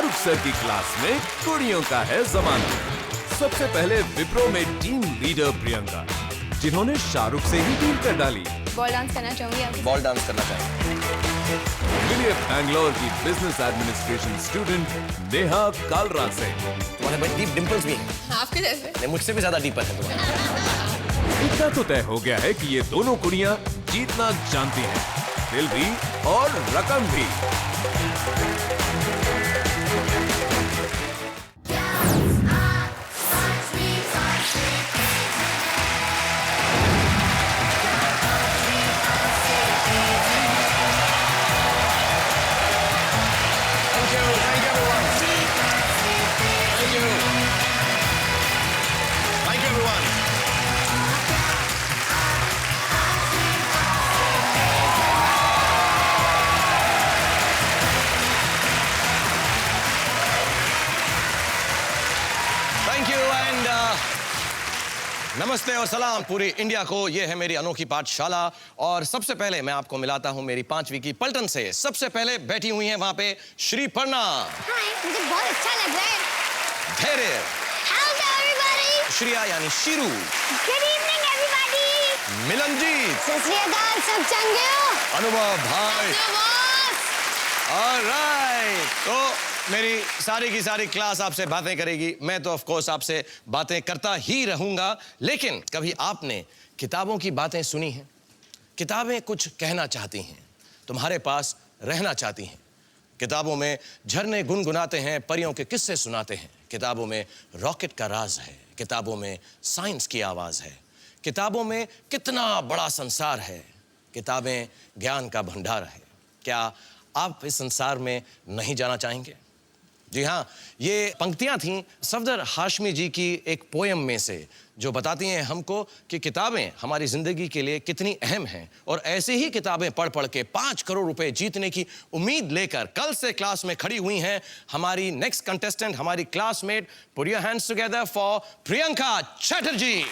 Shahrukh sir की class में कुड़ियों का है जमाना। सबसे पहले विप्रो में टीम लीडर प्रियंका, जिन्होंने शाहरुख से ही डील कर डाली। बॉल डांस करना चाहूंगी आप? बॉल डांस करना चाहेंगे। मिलिए बैंगलोर की business administration student Neha Kalra से। तुम्हारे बड़े डीप डिंपल्स भी हैं। आपके जैसे? नहीं, मुझसे भी ज्यादा डीपर है तुम्हारे। इतना तो तय हो गया है कि ये दोनों कुड़ियां जीतना जानती हैं, दिल भी और रकम भी। नमस्ते और सलाम पूरी इंडिया को। ये है मेरी अनोखी पाठशाला और सबसे पहले मैं आपको मिलाता हूं मेरी 5वीं की पलटन से। सबसे पहले बैठी हुई हैं वहां पे श्रीपर्णा। हाय, मुझे बहुत अच्छा लग रहा है। धैर्य। How's everybody? श्रिया यानी शीरू। Good evening everybody. मिलनजीत। सत श्री अकाल, सब चंगे हो? अनुभव भाई। ऑलराइट, तो मेरी सारी की सारी क्लास आपसे बातें करेगी। मैं तो ऑफ कोर्स आपसे बातें करता ही रहूंगा, लेकिन कभी आपने किताबों की बातें सुनी हैं? किताबें कुछ कहना चाहती हैं, तुम्हारे पास रहना चाहती हैं। किताबों में झरने गुनगुनाते हैं, परियों के किस्से सुनाते हैं। किताबों में रॉकेट का राज है, किताबों में साइंस की आवाज है, किताबों में कितना बड़ा संसार है। किताबें ज्ञान का भंडार है। क्या आप इस संसार में नहीं जाना चाहेंगे? जी हाँ, ये पंक्तियां थीं सफदर हाशमी जी की एक पोयम में से, जो बताती हैं हमको कि किताबें हमारी जिंदगी के लिए कितनी अहम हैं। और ऐसे ही किताबें पढ़ पढ़ के 5 करोड़ रुपए जीतने की उम्मीद लेकर कल से क्लास में खड़ी हुई हैं हमारी नेक्स्ट कंटेस्टेंट, हमारी classmate. Put your hands together for Priyanka Chatterjee.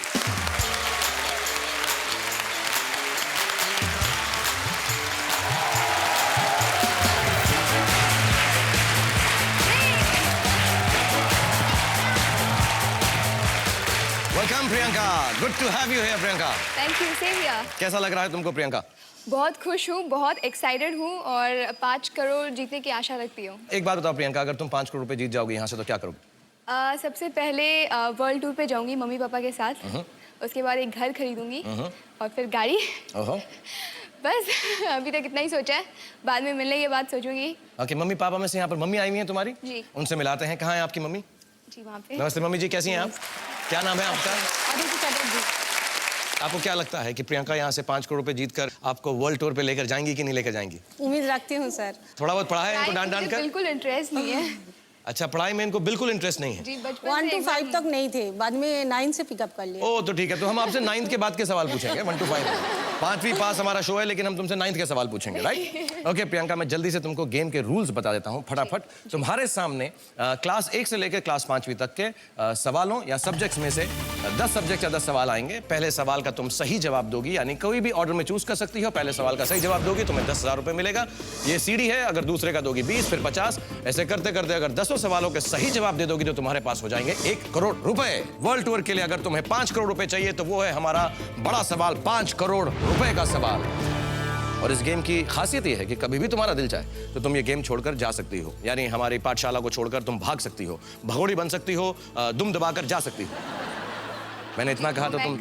Welcome Priyanka, good to have you here Priyanka. Thank you, same here. कैसा लग रहा है तुमको प्रियंका? बहुत खुश हूँ, बहुत एक्साइटेड हूँ और 5 करोड़ जीतने की आशा रखती हूँ। एक बात बताओ प्रियंका, अगर तुम 5 करोड़ रुपए जीत जाओगे यहाँ से तो क्या करोगे? सबसे पहले वर्ल्ड टूर पे जाऊंगी मम्मी पापा के साथ। उसके बाद एक घर खरीदूंगी और फिर गाड़ी। बस अभी तक इतना ही सोचा है, बाद में मिलने के बाद सोचूंगी। ओके, मम्मी पापा में से यहाँ पर मम्मी आई हुई हैं तुम्हारी? जी। उनसे मिलाते हैं। कहाँ है आपकी मम्मी? जी, वहाँ पे। नमस्ते मम्मी जी, कैसी हैं आप? क्या नाम है आपका? अदिति चटर्जी। आपको क्या लगता है कि प्रियंका यहाँ से 5 करोड़ रुपए जीतकर आपको वर्ल्ड टूर पे लेकर जाएंगी कि नहीं लेकर जाएंगी? उम्मीद रखती हूँ सर। थोड़ा बहुत पढ़ा है इनको डांट डांट कर? बिल्कुल इंटरेस्ट नहीं है। अच्छा, पढ़ाई में इनको बिल्कुल इंटरेस्ट नहीं है? जी, बचपन 1 से to 5 तक नहीं थे, बाद में 9 से पिकअप कर लिया। ओ तो ठीक है, तो हम आपसे 9th के बाद के सवाल पूछेंगे। 1 to 5 5वीं पास हमारा शो है, लेकिन हम तुमसे 9th के सवाल पूछेंगे, राइट? ओके प्रियंका, मैं जल्दी से तुमको गेम के रूल्स बता देता हूँ फटाफट। तुम्हारे सामने क्लास 1 से लेकर क्लास 5वीं तक के सवालों या सब्जेक्ट्स में से 10 सब्जेक्ट या 10 सवाल आएंगे। पहले सवाल का तुम सही जवाब दोगी, यानी कोई भी ऑर्डर में चूज कर सकती हो। पहले सवाल का सही जवाब दोगी, तुम्हें 10,000 रुपए मिलेगा। ये सीढ़ी है, अगर दूसरे का दोगी 20, फिर 50, ऐसे करते करते अगर 10 सवालों के सही जवाब दे दोगी तो तुम्हारे पास हो जाएंगे 1 करोड़ रुपए। वर्ल्ड टूर के लिए अगर तुम्हें 5 करोड़ रुपए चाहिए तो वो है हमारा बड़ा सवाल, 5 करोड़ रुपए का सवाल। और इस गेम की खासियत ये है कि कभी भी तुम्हारा दिल चाहे तो तुम ये गेम छोड़कर जा सकती हो, यानी हमारी पाठशाला को छोड़कर तुम भाग सकती हो, भगोड़ी बन सकती हो, दुम दबाकर जा सकती हो। मैंने इतना कहा तो तुम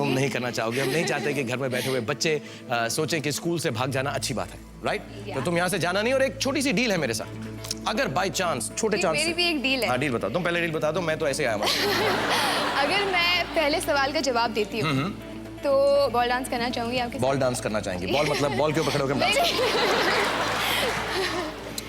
नहीं करना चाहोगे। हम नहीं चाहते कि घर में बैठे हुए बच्चे सोचें कि स्कूल से भाग जाना अच्छी बात है, राइट? तो तुम यहाँ से जाना नहीं। और एक छोटी सी डील है मेरे साथ, अगर बाई चांस छोटे चांस मेरी भी एक डील है। हाँ, डील बताओ। तुम पहले डील बता दो, मैं तो ऐसे आया हूँ। अगर मैं पहले सवाल का जवाब देती हूँ तो बॉल डांस करना चाहूंगी आपके साथ। बॉल डांस करना चाहेंगी? बॉल मतलब बॉल के ऊपर खड़े होकर डांस?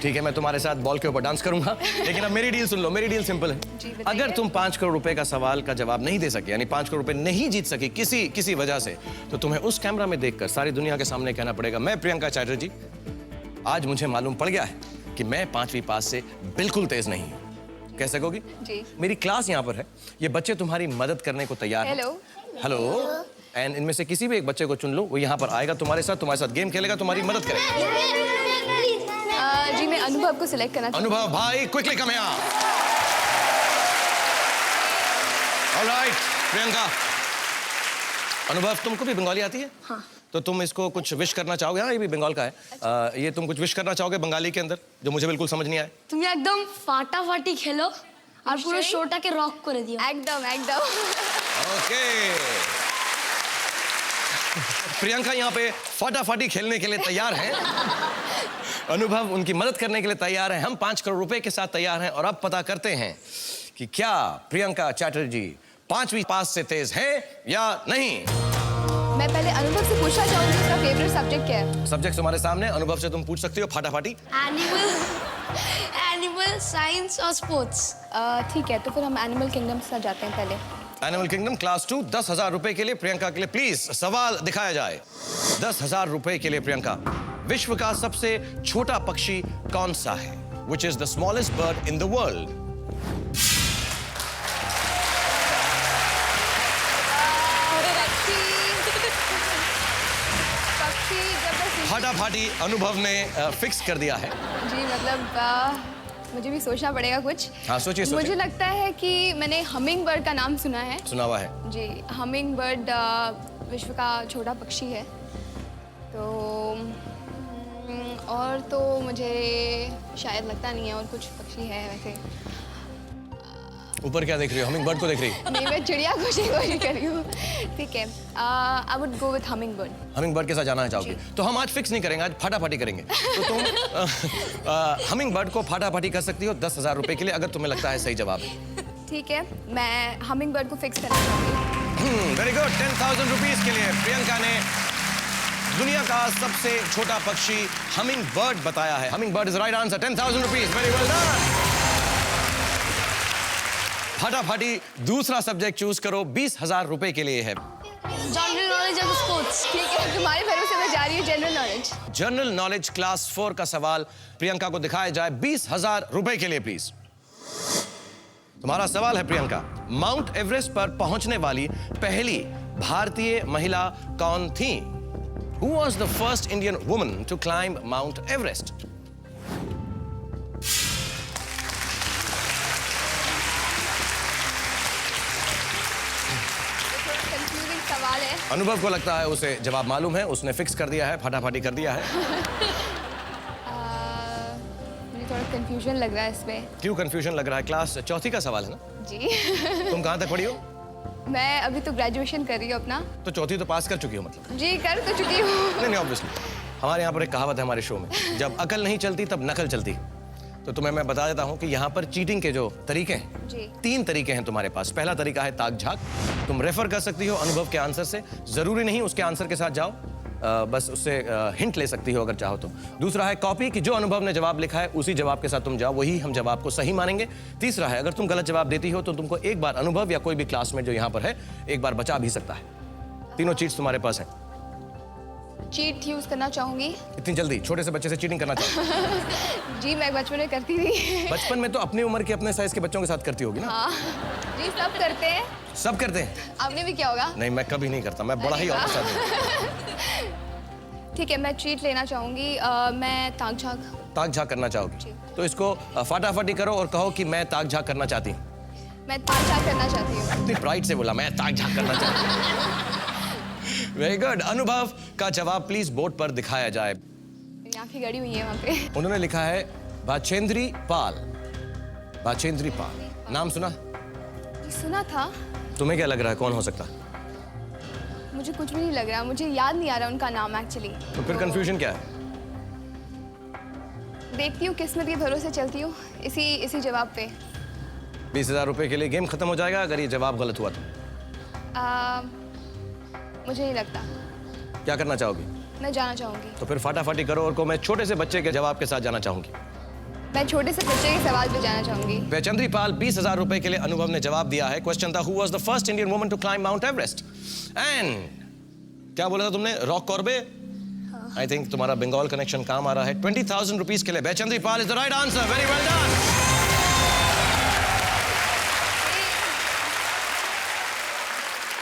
ठीक है, मैं तुम्हारे साथ बॉल के ऊपर डांस करूंगा। लेकिन अब मेरी डील सुन लो। मेरी डील सिंपल है। अगर तुम 5 करोड़ रुपए का सवाल का जवाब नहीं दे सके, यानी 5 करोड़ रुपए नहीं जीत सके किसी वजह से, तो तुम्हें उस कैमरा में देखकर सारी दुनिया के सामने कहना पड़ेगा, मैं प्रियंका चैटर्जी, आज मुझे मालूम पड़ गया है कि मैं 5वीं पास से बिल्कुल तेज नहीं हूँ। कह सकोगी? जी। मेरी क्लास यहाँ पर है, ये बच्चे तुम्हारी मदद करने को तैयार हैं। हेलो। एंड इनमें से किसी भी एक बच्चे को चुन लो, वो यहाँ पर आएगा तुम्हारे साथ गेम खेलेगा, तुम्हारी मदद करेगा। जी, मैं अनुभव अनुभव को सिलेक्ट करना चाहूंगी। अनुभव भाई quickly come here. Alright Priyanka, अनुभव तुमको भी बंगाली आती है? हाँ। तो तुम इसको कुछ विश करना चाहोगे? हाँ, ये भी बंगाल का है। ये तुम कुछ विश करना चाहोगे बंगाली के अंदर जो मुझे बिल्कुल समझ नहीं आए? তুমি একদম ফাটাফাটি খেলো আর পুরো শোটাকে রক করে দিও। एकदम एकदम। ओके प्रियंका यहाँ पे फटाफटी खेलने के लिए तैयार हैं। अनुभव उनकी मदद करने के लिए तैयार हैं। हम 5 करोड़ रुपए के साथ तैयार हैं और अब पता करते हैं कि क्या प्रियंका चैटर्जी 5वीं पास से तेज है या नहीं। मैं पहले अनुभव से पूछना चाहूंगी उसका फेवरेट सब्जेक्ट क्या है। सब्जेक्ट तुम्हारे सामने, अनुभव से तुम पूछ सकती हो फटाफटी। एनिमल साइंस और स्पोर्ट्स। ठीक है, तो फिर हम एनिमल किंगडम से जाते हैं पहले। एनिमल किंगडम क्लास 2 10,000 रुपए के लिए प्रियंका के लिए प्लीज सवाल दिखाया जाए। 10,000 रुपए के लिए प्रियंका, विश्व का सबसे छोटा पक्षी कौन सा है? Which is the smallest bird in the world? पक्षी जब फटाफटी अनुभव ने फिक्स कर दिया है। जी मतलब मुझे भी सोचना पड़ेगा कुछ। हाँ सोचिए सोचिए। मुझे लगता है कि मैंने हमिंग बर्ड का नाम सुना है। सुना हुआ है जी, हमिंग बर्ड विश्व का छोटा पक्षी है। तो और तो मुझे शायद लगता नहीं है और कुछ पक्षी है वैसे। ऊपर क्या देख रही हो? हमिंग बर्ड को देख रही? नहीं, मैं चिड़िया को कोशिश कर रही हूँ। ठीक है, I would go with humming bird. Humming bird के साथ जाना चाहोगी? तो हम आज फिक्स नहीं करेंगे, आज फटाफटी करेंगे। तो तुम हमिंग बर्ड को फटाफटी कर सकती हो 10,000 रुपए के लिए अगर तुम्हें लगता है सही जवाब है। ठीक है, मैं हमिंग बर्ड को फिक्स करना चाहूँगी। Very good. 10,000 रुपीज के लिए प्रियंका ने दुनिया का सबसे छोटा पक्षी हमिंग बर्ड बताया है। Hummingbird is right answer. 10,000 rupees, very well done. फटाफटी दूसरा सब्जेक्ट चूज करो, 20,000 रुपए के लिए है। जनरल नॉलेज और स्पोर्ट्स। ठीक है, तुम्हारे भरोसे मैं जा रही हूँ। General knowledge. General knowledge class 4 का सवाल प्रियंका को दिखाया जाए 20,000 रुपए के लिए प्लीज। तुम्हारा सवाल है प्रियंका, माउंट एवरेस्ट पर पहुंचने वाली पहली भारतीय महिला कौन थी? Who was the first Indian woman to climb Mount Everest? Confusing सवाल है। अनुभव को लगता है उसे जवाब मालूम है, उसने फिक्स कर दिया है, फटाफटी कर दिया है। मुझे थोड़ा कंफ्यूजन लग रहा है इसमें। क्यों कंफ्यूजन लग रहा है? क्लास 4 का सवाल है ना? जी। तुम कहां तक पढ़ी हो? मैं अभी तो ग्रेजुएशन कर रही हूँ अपना। तो 4 तो पास कर चुकी हो मतलब? जी, कर तो चुकी हूँ। नहीं ऑब्वियसली। हमारे यहाँ पर एक कहावत है हमारे शो में, जब अकल नहीं चलती तब नकल चलती। तो तुम्हें मैं बता देता हूँ कि यहाँ पर चीटिंग के जो तरीके हैं, जी। 3 तरीके हैं तुम्हारे पास। पहला तरीका है ताक झाक। तुम रेफर कर सकती हो अनुभव के आंसर से, जरूरी नहीं उसके आंसर के साथ जाओ, बस उससे हिंट ले सकती हो अगर चाहो तो। दूसरा है कॉपी, कि जो अनुभव ने जवाब लिखा है उसी जवाब के साथ तुम जाओ, वही हम जवाब को सही मानेंगे। तीसरा है अगर तुम गलत जवाब देती हो तो तुमको एक बार अनुभव या कोई भी क्लासमेट जो यहाँ पर है एक बार बचा भी सकता है। तीनों चीट्स तुम्हारे पास हैं। चीट यूज करना चाहूंगी। इतनी जल्दी छोटे से बच्चे से चीटिंग करना चाहते? जी, मैं बचपन में करती थी। बचपन में तो अपनी उम्र के अपने साइज के बच्चों के साथ करती होगी ना? हाँ जी, सब करते हैं। सब करते हैं? आपने भी क्या होगा? नहीं, मैं कभी नहीं करता, मैं बड़ा ही ऑफिस आदमी हूं। ठीक है, मैं चीट लेना चाहूंगी। मैं ताक झाक। ताक झाक करना चाहोगी? तो इसको फटाफटी करो और कहो कि मैं ताक झाक करना चाहती हूँ। मैं ताक झाक करना चाहती हूँ। इतनी प्राइड से बोला मैं ताक झाक करना चाहती हूँ। Very good. अनुभव का जवाब प्लीज बोर्ड पर दिखाया जाए। मेरी आंखें गड़ी हुई हैं वहाँ पे। उन्होंने लिखा है बाचेंद्री पाल। बाचेंद्री पाल नाम सुना? सुना था। तुम्हें क्या लग रहा है कौन हो सकता है? मुझे कुछ भी नहीं लग रहा, मुझे याद नहीं आ रहा उनका नाम एक्चुअली। तो फिर कंफ्यूजन क्या है? देखती हूँ, किस्मत के भरोसे चलती हूँ, इसी जवाब पे। 20,000 रुपए के लिए गेम खत्म हो जाएगा अगर ये जवाब गलत हुआ तो। मुझे नहीं लगता। क्या करना चाहोगी? मैं जाना चाहूंगी। तो फिर फटाफटी करो और को मैं छोटे से बच्चे के जवाब के साथ जाना चाहूंगी। मैं छोटे से बच्चे के सवाल पे जाना चाहूंगी। बैचेंद्री पाल 20,000 रुपए के लिए अनुभव ने जवाब दिया है। क्वेश्चन था who was the first Indian woman to climb Mount Everest? And क्या बोला था तुमने? रॉक कॉर्बे? आई थिंक तुम्हारा बंगाल कनेक्शन काम आ रहा है। 20,000 रुपीज के लिए Bachendri Pal is the right answer. Very well done.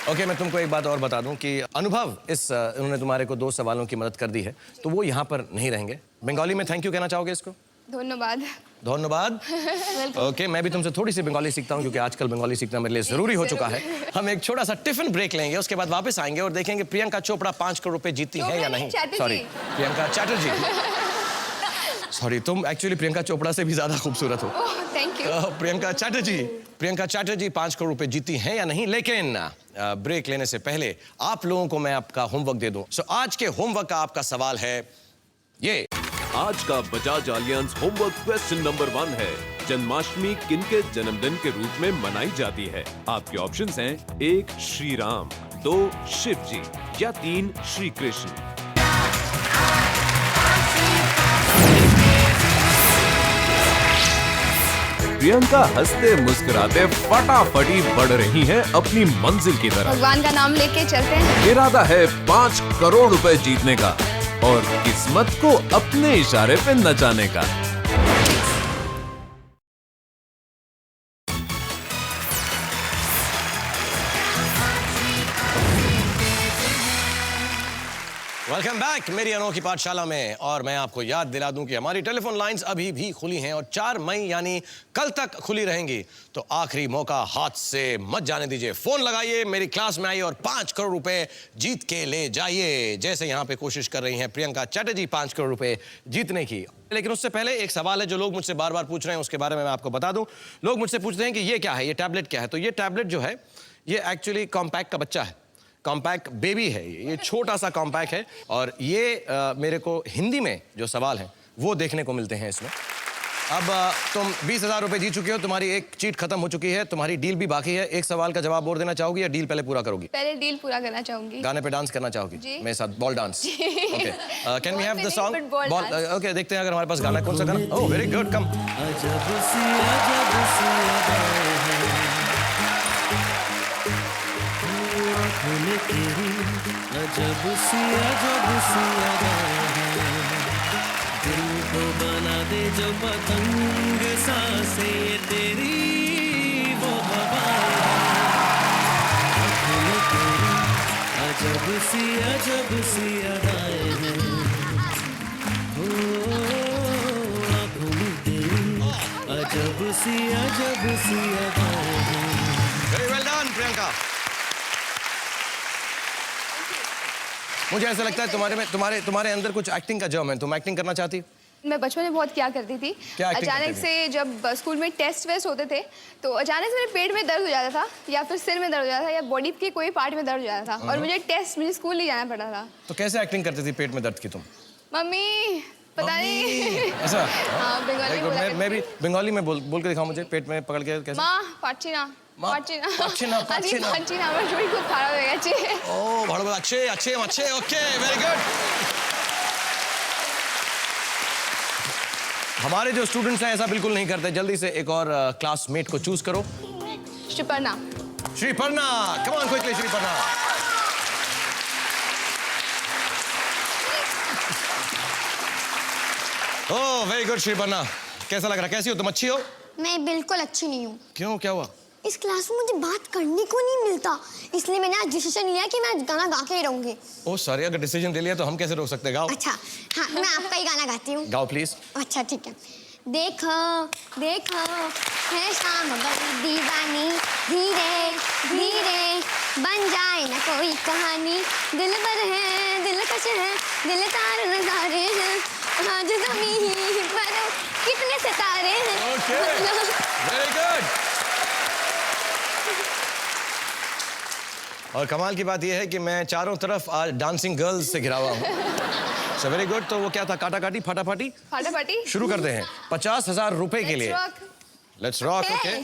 Okay, मैं तुमको एक बात और बता दूं कि अनुभव उन्होंने तुम्हारे को 2 सवालों की मदद कर दी है, तो वो यहाँ पर नहीं रहेंगे। बंगाली में थैंक यू कहना चाहोगे इसको? धन्यवाद। धन्यवाद। ओके, मैं भी तुमसे थोड़ी सी बंगाली सीखता हूँ क्योंकि आजकल बंगाली सीखना मेरे लिए जरूरी हो चुका है। हम एक छोटा सा टिफिन ब्रेक लेंगे, उसके बाद वापस आएंगे और देखेंगे प्रियंका चोपड़ा 5 करोड़ रुपए जीतती है या नहीं। सॉरी, प्रियंका चैटर्जी। सॉरी, तुम एक्चुअली प्रियंका चोपड़ा से भी ज्यादा खूबसूरत हो। Thank you. प्रियंका चैटर्जी 5 करोड़ रुपए जीती हैं या नहीं। लेकिन ब्रेक लेने से पहले आप लोगों को मैं आपका होमवर्क दे दूं। सो आज के होमवर्क का आपका सवाल है ये। आज का Bajaj aliens homework question number 1 है, जन्माष्टमी किनके जन्मदिन के रूप में मनाई जाती है। आपके ऑप्शंस हैं 1 श्री राम, 2 शिव जी या 3 श्री कृष्ण। प्रियंका हंसते मुस्कुराते फटाफटी बढ़ रही हैं अपनी मंजिल की तरफ। भगवान का नाम लेके चलते हैं। इरादा है 5 करोड़ रुपए जीतने का और किस्मत को अपने इशारे पे नचाने का। वेलकम बैक मेरी अनोखी पाठशाला में। और मैं आपको याद दिला दूं कि हमारी टेलीफोन लाइंस अभी भी खुली हैं और 4 मई यानी कल तक खुली रहेंगी। तो आखिरी मौका हाथ से मत जाने दीजिए। फोन लगाइए, मेरी क्लास में आइए और 5 करोड़ रुपए जीत के ले जाइए। जैसे यहाँ पे कोशिश कर रही हैं प्रियंका चैटर्जी 5 करोड़ रुपए जीतने की। लेकिन उससे पहले एक सवाल है जो लोग मुझसे बार बार पूछ रहे हैं, उसके बारे में मैं आपको बता दूं। लोग मुझसे पूछते हैं कि ये क्या है, ये टैबलेट क्या है। तो ये टैबलेट जो है ये एक्चुअली कॉम्पैक्ट का बच्चा है, कॉम्पैक्ट बेबी है। ये छोटा सा कॉम्पैक्ट है और ये मेरे को हिंदी में जो सवाल हैं वो देखने को मिलते हैं इसमें। अब तुम 20,000 रुपए जीत चुके हो, तुम्हारी एक चीट खत्म हो चुकी है, तुम्हारी डील भी बाकी है। एक सवाल का जवाब और देना चाहोगी या डील पहले पूरा करोगी? पहले डील पूरा करना चाहूंगी। गाने पे डांस करना चाहोगी जी। मेरे साथ? Ball dance. Okay, can we have the song ball? Okay, देखते हैं अगर हमारे पास गाना कौन सा गाना। Oh very good, come. अजब सी दिल को बना दे जो पतंग सांसें ये तेरी वो हवा अजब सी अदाएं हैं। आँखों में तेरी अजब सी अदाएं हैं। Very well done Priyanka. मुझे ऐसा लगता है तुम्हारे अंदर कुछ एक्टिंग का जर्म है। तुम एक्टिंग करना चाहती हो? मैं बचपन में बहुत क्या करती थी। क्या एक्टिंग अचानक करती से जब स्कूल में टेस्ट वेस्ट होते थे तो अचानक से मेरे पेट में दर्द हो जाता था या फिर सिर में दर्द हो जाता था या बॉडी के कोई पार्ट में दर्द हो जाता था और मुझे स्कूल नहीं जाना पड़ता था। तो कैसे एक्टिंग करती थी पेट में दर्द की तुम? मम्मी पता नहीं। ऐसा? हाँ, बंगाली में बोला मैं भी बंगाली में बोल के दिखाऊं मुझे पेट में पकड़ के कैसे? माँ पाचिना আমার শরীর খুব খারাপ হয়ে গেছে। ও ভালো ভালো अच्छे ओके वेरी गुड। हमारे जो स्टूडेंट्स हैं ऐसा बिल्कुल नहीं करते। जल्दी से एक और क्लासमेट को चूज करो। Shriparna. Come on quickly Shriparna. Oh very good Shriparna, कैसा लग रहा, कैसी हो तुम? अच्छी हो? मैं बिल्कुल अच्छी नहीं हूँ। क्यों, क्या हुआ? इस क्लास में मुझे बात करने को नहीं मिलता, इसलिए मैंने आज डिसीजन लिया कि मैं गाना गा के ही रहूंगी। ओह सॉरी, अगर डिसीजन ले लिया तो हम कैसे रोक सकते हैं? गाओ। अच्छा हाँ, मैं आपका ही गाना गाती हूँ। गाओ प्लीज। अच्छा ठीक है। देखो देखो है शाम बड़ी दीवानी, धीरे धीरे बन जाए ना कोई कहानी। दिल भर है दिलकश है दिल तार नजारे हैं, आज ज़मीं पर कितने सितारे हैं। Okay very good. और कमाल की बात यह है कि मैं चारों तरफ आज डांसिंग गर्ल्स से घिरा हुआ हूँ। So very good. तो वो क्या था, काटा काटी फटाफटी? फटाफटी शुरू करते हैं 50,000 रुपए के लिए। Let's rock. Okay,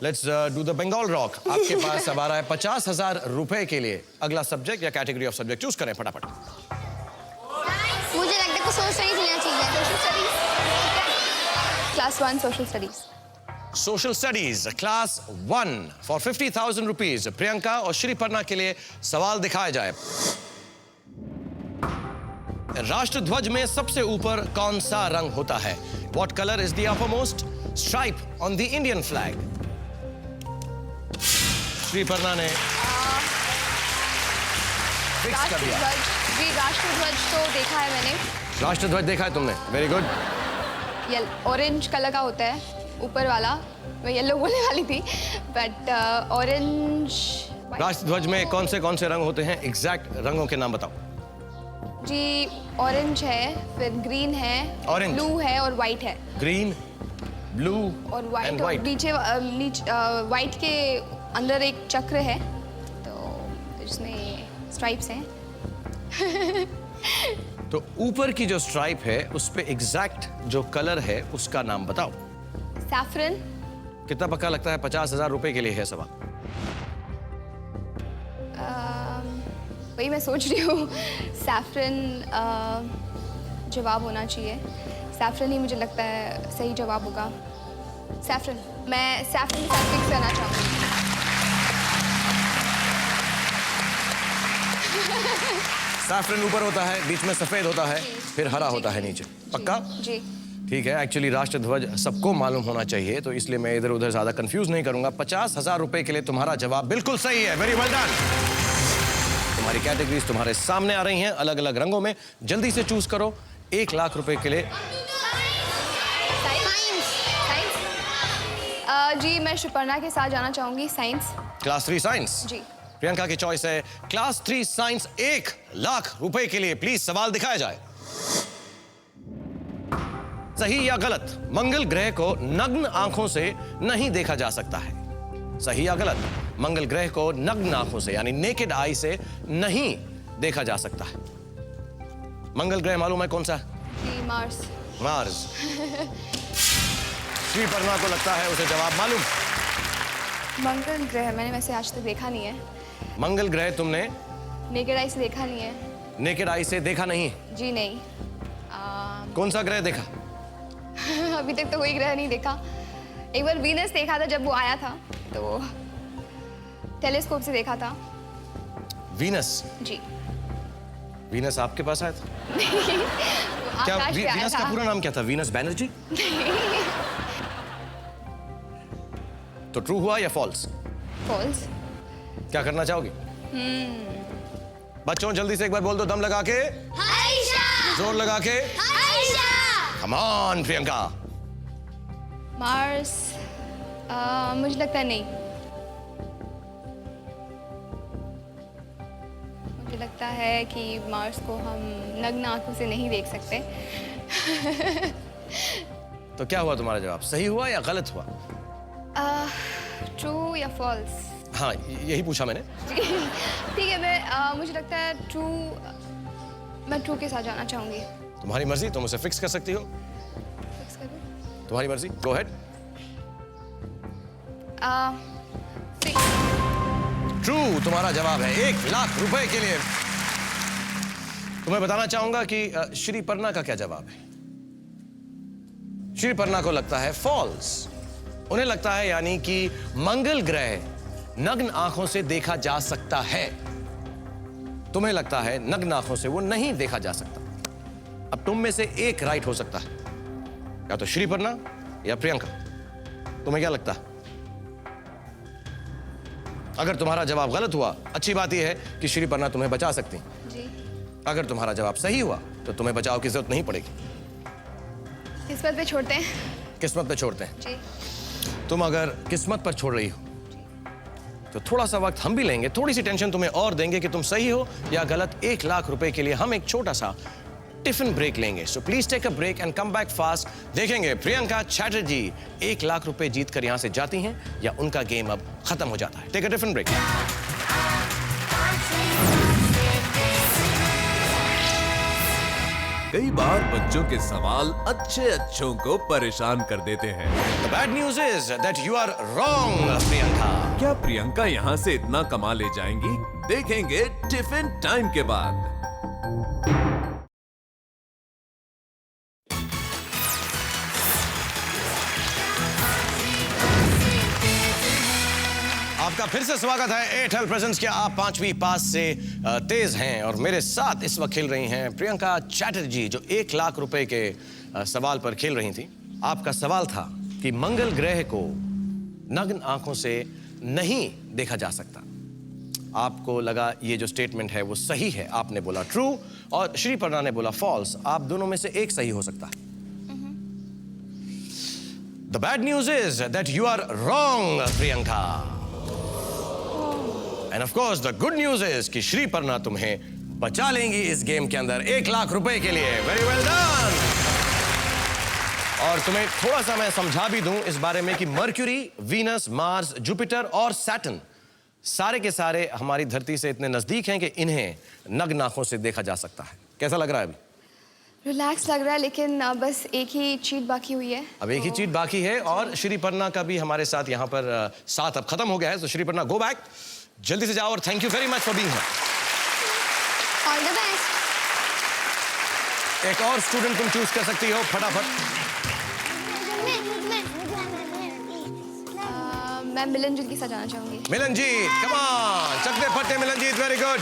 let's do the Bengal rock. आपके पास अब आ रहा है 50,000 रुपए के लिए। अगला सब्जेक्ट या कैटेगरी ऑफ सब्जेक्ट चूज करें फटाफट। मुझे लगता है कुछ सोच नहीं लेना चाहिए। Social studies class 1 social studies. Social studies class 1 for 50,000 rupees. Priyanka और श्रीपर्णा के लिए सवाल दिखाया जाए। राष्ट्रध्वज में सबसे ऊपर कौन सा रंग होता है? What color is the uppermost stripe on the Indian flag? Sriparna ने फिक्स कर दिया। राष्ट्रध्वज तो देखा है मैंने। राष्ट्रध्वज देखा है तुमने? Very good. ऑरेंज कलर का होता है ऊपर वाला, मैं येलो बोलने वाली थी, बट ऑरेंज। राष्ट्र ध्वज में कौन से रंग होते हैं? एग्जैक्ट रंगों के नाम बताओ। जी ऑरेंज है, फिर ग्रीन है, Orange. ब्लू है और वाइट है। ग्रीन, ब्लू और एंड वाइट, और व्हाइट। नीचे वाइट के अंदर एक चक्र है, तो इसमें स्ट्राइप्स हैं। तो ऊपर की जो स्ट्राइप है उस पे एग्जैक्ट जो कलर है उसका नाम बताओ। सैफरन। कितना पक्का लगता है 50,000 रुपए के लिए है सवाल? वही मैं सोच रही हूँ, सैफरन जवाब होना चाहिए। सैफरन ही मुझे लगता है सही जवाब होगा। सैफरन, मैं सैफरन के साथ फिक्स करना चाहूँगी। सैफरन ऊपर होता है, बीच में सफेद होता है, फिर हरा होता है नीचे। पक्का? जी। ठीक है। एक्चुअली राष्ट्र ध्वज सबको मालूम होना चाहिए, तो इसलिए मैं इधर उधर ज्यादा कंफ्यूज नहीं करूंगा। 50,000 रुपए के लिए तुम्हारा जवाब बिल्कुल सही है। Very well done. तुम्हारी कैटेगरीज तुम्हारे सामने आ रही हैं अलग अलग रंगों में। जल्दी से चूज करो। 1 लाख रुपए के लिए जी मैं सुपर्णा के साथ जाना चाहूँगी, साइंस। Class 3 science. जी। प्रियंका की चॉइस है क्लास 3 साइंस। 1 लाख रुपए के लिए प्लीज सवाल दिखाया जाए। सही या गलत? मंगल ग्रह को नग्न आंखों से नहीं देखा जा सकता है। सही या गलत? मंगल ग्रह को नग्न आंखों से यानी नेकेड आई से नहीं देखा जा सकता है। मंगल ग्रह मालूम है कौन सा? जी मार्स। मार्स। श्रीपर्णा को लगता है उसे जवाब मालूम। मंगल ग्रह मैंने वैसे आज तक देखा नहीं है। मंगल ग्रह तुमने नेकेड आई से देखा नहीं है। नेकेड आई से देखा नहीं? जी नहीं। कौन सा ग्रह देखा? अभी तक तो कोई ग्रह नहीं देखा। एक बार वीनस देखा था जब वो आया था, तो टेलीस्कोप से देखा था। वीनस? जी। वीनस आपके पास आया था? क्या आकाश पे आया वीनस का था। पूरा नाम क्या था? वीनस बैनर्जी? तो ट्रू हुआ या फॉल्स? फॉल्स। क्या करना चाहोगी? बच्चों जल्दी से एक बार बोल दो दम लगा के, जोर लगा के। Come on Priyanka. मार्स, मुझे लगता है नहीं। मुझे लगता है कि मार्स को हम नग्न आंखों से नहीं देख सकते। तो क्या हुआ तुम्हारा जवाब? सही हुआ या गलत हुआ? ट्रू या फॉल्स? हाँ यही पूछा मैंने। ठीक है, मैं मुझे लगता है ट्रू। मैं ट्रू के साथ जाना चाहूंगी। तुम्हारी मर्जी, तुम उसे फिक्स कर सकती हो। फिक्स करूं? तुम्हारी मर्जी, गो अहेड। ट्रू तुम्हारा जवाब है। 1 लाख रुपए के लिए। तुम्हें बताना चाहूंगा कि श्रीपर्णा का क्या जवाब है। श्रीपर्णा को लगता है फॉल्स। उन्हें लगता है यानी कि मंगल ग्रह नग्न आंखों से देखा जा सकता है। तुम्हें लगता है नग्न आंखों से वो नहीं देखा जा सकता। अब तुम में से एक राइट हो सकता है, या तो श्रीपर्णा या प्रियंका। तुम्हें क्या लगता है? अगर तुम्हारा जवाब गलत हुआ, अच्छी बात यह है कि श्रीपर्णा तुम्हें बचा सकती। जी। अगर तुम्हारा जवाब सही हुआ तो तुम्हें बचाव की जरूरत नहीं पड़ेगी। किस्मत पे छोड़ते हैं। किस्मत पे छोड़ते हैं। जी। तुम अगर किस्मत पर छोड़ रही हो तो थोड़ा सा वक्त हम भी लेंगे, थोड़ी सी टेंशन तुम्हें और देंगे कि तुम सही हो या गलत। 1 लाख रुपए के लिए हम एक छोटा सा टिफिन ब्रेक लेंगे। So please take a break and come back fast. देखेंगे प्रियंका चैटर्जी 1 लाख रुपए जीत कर यहां से जाती हैं या उनका गेम अब खत्म हो जाता है। Take a tiffin break. कई बार बच्चों के सवाल अच्छों को परेशान कर देते हैं। The bad news is that you are wrong, Priyanka. क्या प्रियंका यहाँ से इतना कमा ले जाएंगी? देखेंगे टिफिन टाइम के बाद। आपका फिर से स्वागत है एयरटेल प्रेजेंस के। आप 5वीं पास से तेज हैं और मेरे साथ इस वक्त खेल रही हैं प्रियंका चैटर्जी, जो 1 लाख रुपए के सवाल पर खेल रही थी। आपका सवाल था कि मंगल ग्रह को नग्न आंखों से नहीं देखा जा सकता। आपको लगा ये जो स्टेटमेंट है वो सही है, आपने बोला ट्रू, और श्रीपर्णा ने बोला फॉल्स। आप दोनों में से एक सही हो सकता है। The bad news is that you are wrong, Priyanka. And of course, the good news is कि श्रीपर्णा तुम्हें बचा लेंगी इस गेम के अंदर 1 लाख रुपए के लिए. Very well done. और तुम्हें थोड़ा सा मैं समझा भी दूं इस बारे में कि मर्क्यूरी, वीनस, मार्स, जुपिटर और सैटर्न सारे के सारे हमारी धरती से इतने नजदीक हैं कि इन्हें नग्न आंखों से देखा जा सकता है. कैसा लग रहा है अभी? रिलैक्स लग रहा है, लेकिन बस एक ही चीट बाकी हुई है. अब एक ही चीट बाकी है और श्रीपर्णा का भी हमारे साथ यहाँ पर साथ अब खत्म हो गया है. तो श्रीपर्णा, गो बैक, जल्दी से जाओ और thank you very much for being here. All the best. एक और स्टूडेंट तुम चूज कर सकती हो फटाफट. मैं मिलनजीत के साथ जाना चाहूंगी. मिलनजीत, कम ऑन, चकते फट्टे मिलनजीत, वेरी गुड.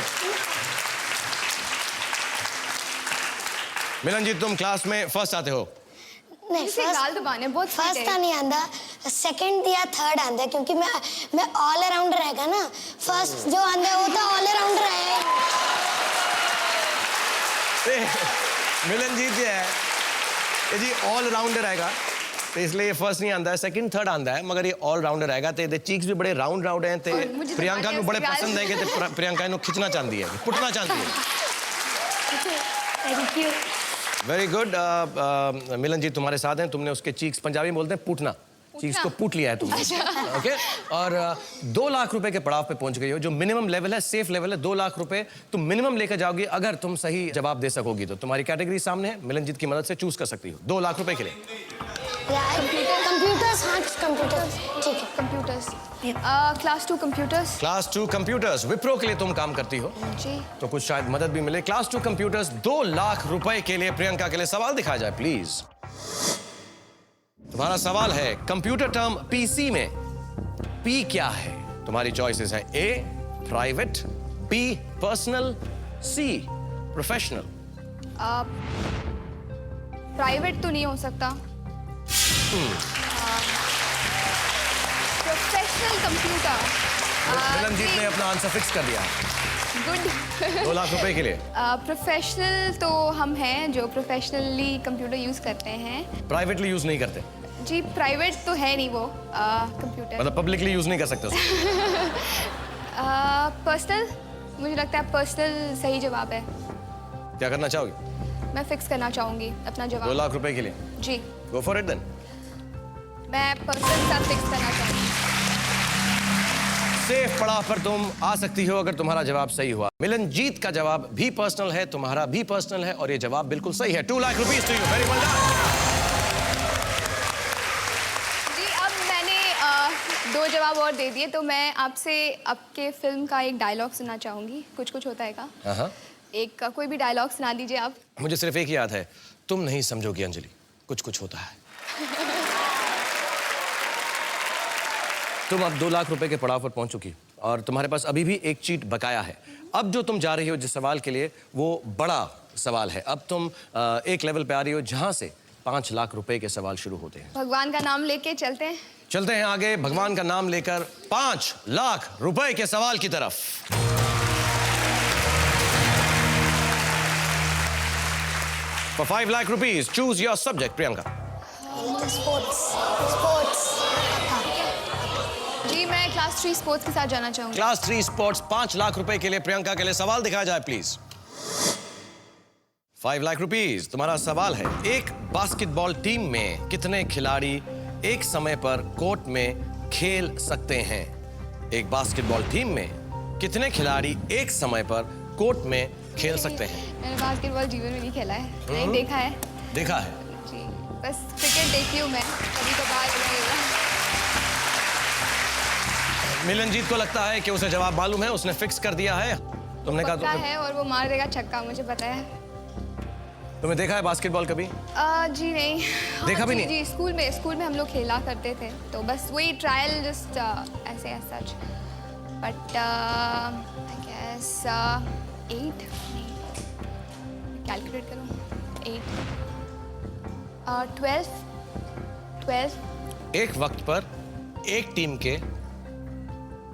मिलनजीत, तुम क्लास में फर्स्ट आते हो. नहीं, इसे गाल दबाने बहुत फर्स्ट sweet तो है. नहीं आंदा, सेकंड या थर्ड आंदा, क्योंकि मैं ऑल अराउंड रहेगा ना. फर्स्ट जो आंदा वो तो ऑल अराउंड रहे. मिलनजीत जी है ये जी ऑल राउंडर रहेगा, तो इसलिए ये फर्स्ट नहीं आंदा है, सेकंड थर्ड आंदा है, मगर ये ऑल राउंडर रहेगा. ते चीक्स भी बड़े राउंड राउंड हैं. ते और मुझे तो प्रियंका नु बड़े प्यार से पसंद है कि प्रियंका नु खिंचना चाहती है, पुटना चाहती है. Thank you. Very good. Milanjeet तुम्हारे साथ हैं. तुमने उसके चीक्स, पंजाबी में बोलते हैं पूटना, चीक्स को पूट लिया है तुमने. ओके. और 2 लाख रुपए के पड़ाव पे पहुंच गई हो, जो मिनिमम लेवल है, सेफ लेवल है. 2 लाख रुपए तुम मिनिमम लेकर जाओगी अगर तुम सही जवाब दे सकोगी. तो तुम्हारी कैटेगरी सामने है, मिलनजीत की मदद से चूज कर सकती हो 2 लाख रुपए के लिए. कंप्यूटर्स. हाँ, कंप्यूटर्स. ठीक है. Computers. Class 2 computers. Class 2 computers, Wipro के लिए तुम काम करती हो, जी. तो कुछ शायद मदद भी मिले. क्लास 2 कंप्यूटर्स, 2 लाख रुपए के लिए प्रियंका के लिए सवाल दिखाया जाए प्लीज. तुम्हारा सवाल है, कंप्यूटर टर्म पीसी में पी क्या है? तुम्हारी चॉइसेस हैं ए private, be personal, C professional. Private तो नहीं हो सकता. Professional computer. मिलनजीत ने अपना आंसर फिक्स कर दिया है. गुड. 2 लाख रुपए के लिए. प्रोफेशनल तो हम हैं जो प्रोफेशनली कंप्यूटर यूज करते हैं. प्राइवेटली यूज नहीं करते, जी. प्राइवेट तो है नहीं वो कंप्यूटर. मतलब पब्लिकली यूज नहीं कर सकते उसको. पर्सनल, मुझे लगता है पर्सनल सही जवाब है. क्या करना चाहोगे? मैं फिक्स करना चाहूंगी अपना 2 जवाब. लाख रुपए के लिए. जी. Go for it then. मैं पर्सनल साथ फिक्स करना चाहूंगी. सेफ पड़ाव पर तुम आ सकती हो अगर तुम्हारा जवाब सही हुआ. मिलनजीत का जवाब भी पर्सनल है, तुम्हारा भी पर्सनल है और ये जवाब बिल्कुल सही है. 2 lakh rupees to you. Very well done. जी, अब मैंने 2 जवाब और दे दिए, तो मैं आपसे आपके फिल्म का एक डायलॉग सुनना चाहूंगी. कुछ कुछ होता है का? हाँ. एक कोई भी डायलॉग सुना दीजिए आप. मुझे सिर्फ एक ही याद है, तुम नहीं समझोगी अंजलि, कुछ कुछ होता है. तुम अब 2 लाख रुपए के पड़ाव पर पहुंच चुकी और तुम्हारे पास अभी भी एक चीट बकाया है. अब जो तुम जा रही हो जिस सवाल के लिए, वो बड़ा सवाल है. अब तुम एक लेवल पे आ रही हो जहां से 5 लाख रुपए के सवाल शुरू होते हैं. भगवान का नाम लेके चलते हैं. चलते हैं आगे भगवान का नाम लेकर 5 लाख रुपए के सवाल की तरफ. For 5 lakh rupees, choose your subject, Priyanka. Sports. जी, मैं क्लास 3 स्पोर्ट्स के साथ जाना चाहूंगी. क्लास 3 स्पोर्ट्स, 5 लाख रुपए के लिए प्रियंका के लिए सवाल दिखाया जाए प्लीज. 5 लाख रुपीस. तुम्हारा सवाल है, एक बास्केटबॉल टीम में कितने खिलाड़ी एक समय पर कोर्ट में खेल सकते हैं? एक बास्केटबॉल टीम में कितने खिलाड़ी एक समय पर कोर्ट में खेल सकते हैं? मैंने बास्केटबॉल जीवन में नहीं खेला है, नहीं देखा है. देखा है. जी, बस क्रिकेट देखती हूँ मैं कभी कभार. मिलनजीत को लगता है कि उसे जवाब मालूम है, उसने फिक्स कर दिया है. तुमने कहा पक्का है और वो मार देगा छक्का, मुझे पता है. तुमने देखा है बास्केटबॉल कभी? जी नहीं. देखा भी जी, नहीं? जी, स्कूल में हम लोग खेला करते थे, तो बस वही ट्रायल जस्ट ऐसे such. But I guess 8. Calculate करूँ. 8. 12. एक वक्त पर एक टीम के